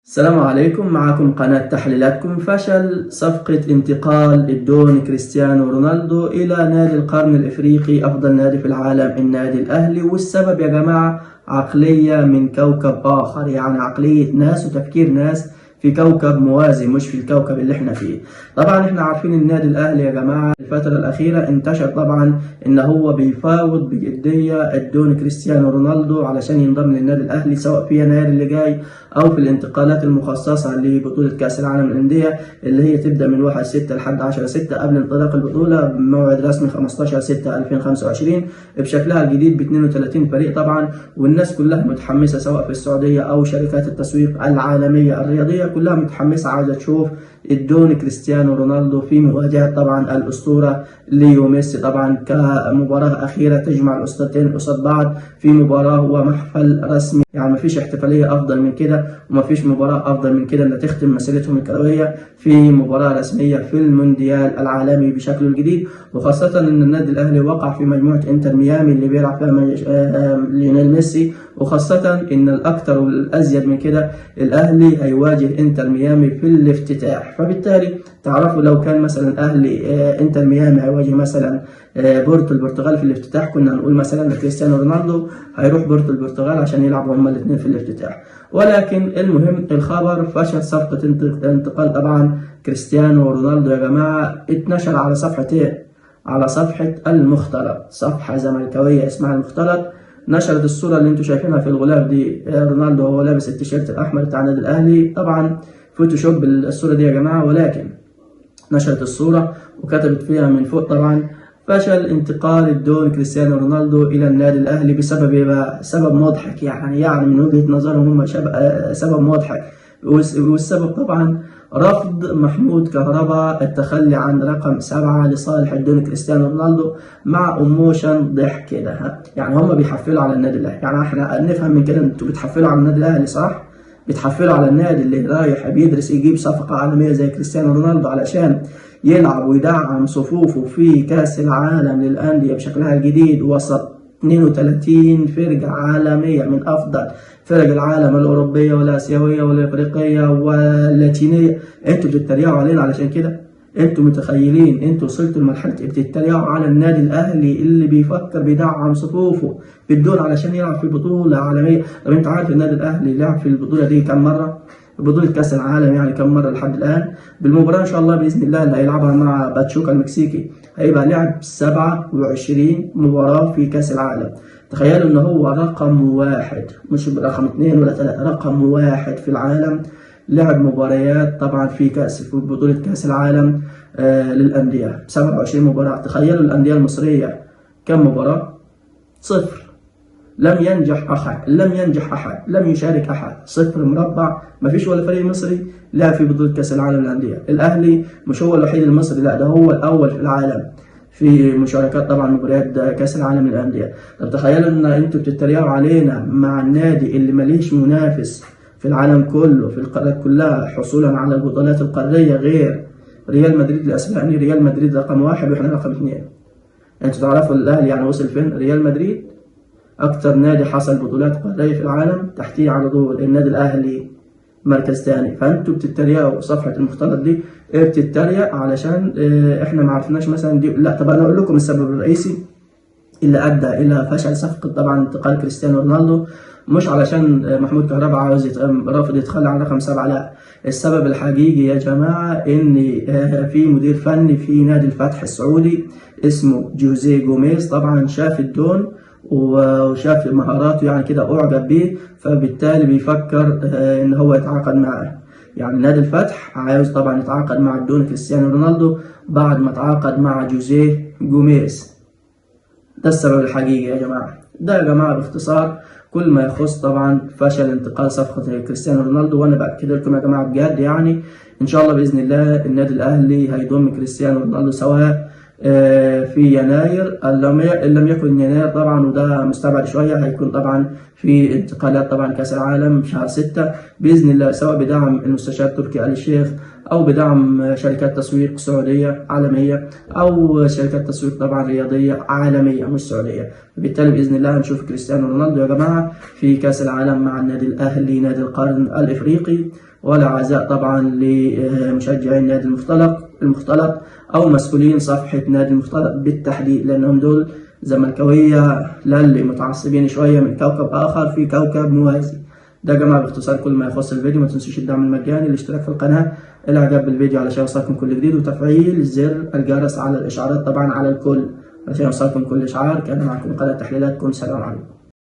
السلام عليكم، معكم قناة تحليلاتكم. فشل صفقة انتقال الدون كريستيانو رونالدو إلى نادي القرن الإفريقي، أفضل نادي في العالم النادي الأهلي. والسبب يا جماعة عقلية من كوكب آخر، يعني عقلية ناس وتفكير ناس في كوكب موازي، مش في الكوكب اللي احنا فيه. طبعا احنا عارفين النادي الأهلي يا جماعة الفترة الأخيرة انتشر طبعا إن هو بيفاوض بجدية الدون كريستيانو رونالدو علشان ينضم للنادي الأهلي، سواء في يناير اللي جاي أو في الانتقالات المخصصة لبطولة كأس العالم للأندية اللي هي تبدأ من 1/6 لحد 10/6 قبل انطلاق البطولة بموعد رسمي 15/6/2025 بشكلها الجديد ب 32 فريق طبعا. والناس كلها متحمسة سواء في السعودية أو شركات التسويق العالمية الرياضية كلها متحمسة عايزة تشوف الدون كريستيانو رونالدو في مواجهة طبعا الأسطورة ليو ميسي، طبعا كمباراة أخيرة تجمع الأسطورتين قصاد بعض في مباراة ومحفل رسمي. يعني مفيش احتفالية أفضل من كده ومفيش مباراة أفضل من كده إنها تختم مسيرتهم الكروية في مباراة رسمية في المونديال العالمي بشكله الجديد. وخاصة إن النادي الأهلي وقع في مجموعة إنتر ميامي اللي بيلعب فيها ليونيل ميسي، وخاصة إن الأكثر والأزيد من كده الأهلي هيواجه إنتر ميامي في الافتتاح. فبالتالي تعرفوا لو كان مثلا أهلي إنتر ميامي هيواجه مثلا بورتو البرتغال في الافتتاح، كنا نقول مثلا كريستيانو رونالدو هيروح بورتو البرتغال عشان يلعبوا هما الاثنين في الافتتاح. ولكن المهم الخبر فشل صفقة انتقال طبعا كريستيانو رونالدو يا جماعة اتنشر على صفحة على صفحة المختلط، صفحة زملكاوية اسمها المختلط. نشرت الصورة اللي انتم شايفينها في الغلاف دي، رونالدو وهو لابس التيشيرت الأحمر بتاع النادي الأهلي، طبعا فوتوشوب الصورة دي يا جماعة. ولكن نشرت الصورة وكتبت فيها من فوق طبعا فشل انتقال الدون كريستيانو رونالدو إلى النادي الأهلي بسبب سبب مضحك، يعني من وجهة نظرهم هم سبب مضحك. والسبب طبعا رفض محمود كهربا التخلي عن رقم 7 لصالح الدون كريستيانو رونالدو مع ايموشن ضحك كده. يعني هم بيحفلوا على النادي الأهلي، يعني احنا نفهم من كده انتوا بتحفلوا على النادي الأهلي صح؟ بتحفلوا على النادي اللي رايح بيدرس يجيب صفقة عالمية زي كريستيانو رونالدو علشان يلعب ويدعم صفوفه في كأس العالم للأندية بشكلها الجديد وسط 32 فرقة عالمية من أفضل فرق العالم الأوروبية والآسيوية والإفريقية واللاتينية. انتوا بتتريقوا علينا علشان كده؟ انتوا متخيلين انتوا وصلتوا لمرحلة بتتريقوا على النادي الأهلي اللي بيفكر بيدعم صفوفه بالدون علشان يلعب في بطولة عالمية؟ طب انت عارف النادي الأهلي لعب في البطولة دي كم مرة؟ بطولة كأس العالم يعني كم مرة لحد الآن؟ بالمباراة إن شاء الله بإذن الله اللي هيلعبها مع باتشوكا المكسيكي هيبقى لعب 27 مباراة في كأس العالم. تخيلوا إن هو رقم واحد، مش رقم 2 ولا 3، رقم واحد في العالم لعب مباريات طبعا في بطولة كأس العالم للأندية 27 مباراة. تخيلوا الأندية المصرية كم مباراة؟ 0. لم ينجح أحد، لم يشارك أحد، 0 مربع. ما فيش ولا فريق مصري لعب في بطولة كأس العالم للأندية. الأهلي مش هو الوحيد المصري، لا ده هو الأول في العالم في مشاركات طبعا مباريات كأس العالم للأندية. طب تخيلوا إن أنتوا بتتريقوا علينا مع النادي اللي ماليش منافس في العالم كله في القارات كلها حصولا على البطولات القارية غير ريال مدريد الأسباني. ريال مدريد رقم 1 وإحنا رقم 2. أنتوا تعرفوا الأهلي يعني وصل فين؟ ريال مدريد أكتر نادي حصل بطولات قارية في العالم، تحتيه على طول النادي الأهلي مركز ثاني. فأنتوا بتتريقوا صفحة المختلط دي بتتريق علشان إحنا ما عرفناش مثلا دي. لا طب أنا أقول لكم السبب الرئيسي اللي أدى إلى فشل صفقة طبعا انتقال كريستيانو رونالدو، مش علشان محمود كهربا عاوز رافض يتخلى عن رقم 7، لا. السبب الحقيقي يا جماعة إن في مدير فني في نادي الفتح السعودي اسمه جوزيه جوميز طبعا شاف الدون وشاف مهاراته يعني كده أعجب بيه، فبالتالي بيفكر إن هو يتعاقد معه. يعني نادي الفتح عاوز طبعا يتعاقد مع الدون كريستيانو رونالدو بعد ما تعاقد مع جوزيه جوميز. ده السبب الحقيقي يا جماعة. ده يا جماعة باختصار كل ما يخص طبعا فشل انتقال صفقة كريستيانو رونالدو. وانا بأكد لكم يا جماعة بجد يعني ان شاء الله بإذن الله النادي الأهلي هيضم كريستيانو رونالدو سواء في يناير إن لم يكن يناير طبعا، وده مستبعد شوية، هيكون طبعا في انتقالات طبعا كأس العالم شهر 6 بإذن الله، سواء بدعم المستشار تركي آل الشيخ أو بدعم شركات تسويق سعودية عالمية أو شركات تسويق طبعا رياضية عالمية مش سعودية. بالتالي بإذن الله هنشوف كريستيانو رونالدو يا جماعة في كأس العالم مع النادي الأهلي نادي القرن الإفريقي. ولا عزاء طبعا لمشجعي النادي المختلط أو مسؤولين صفحة نادي المختلط بالتحديد، لأنهم دول زملكاوية للي متعصبين شوية من كوكب آخر في كوكب موازي. ده يا جماعة باختصار كل ما يخص الفيديو. ما تنسوش الدعم المجاني، الاشتراك في القناة، الاعجاب بالفيديو علشان يوصلكم كل جديد، وتفعيل زر الجرس على الإشعارات طبعا على الكل علشان يوصلكم كل إشعار. كان معكم قناة تحليلاتكم، سلام عليكم.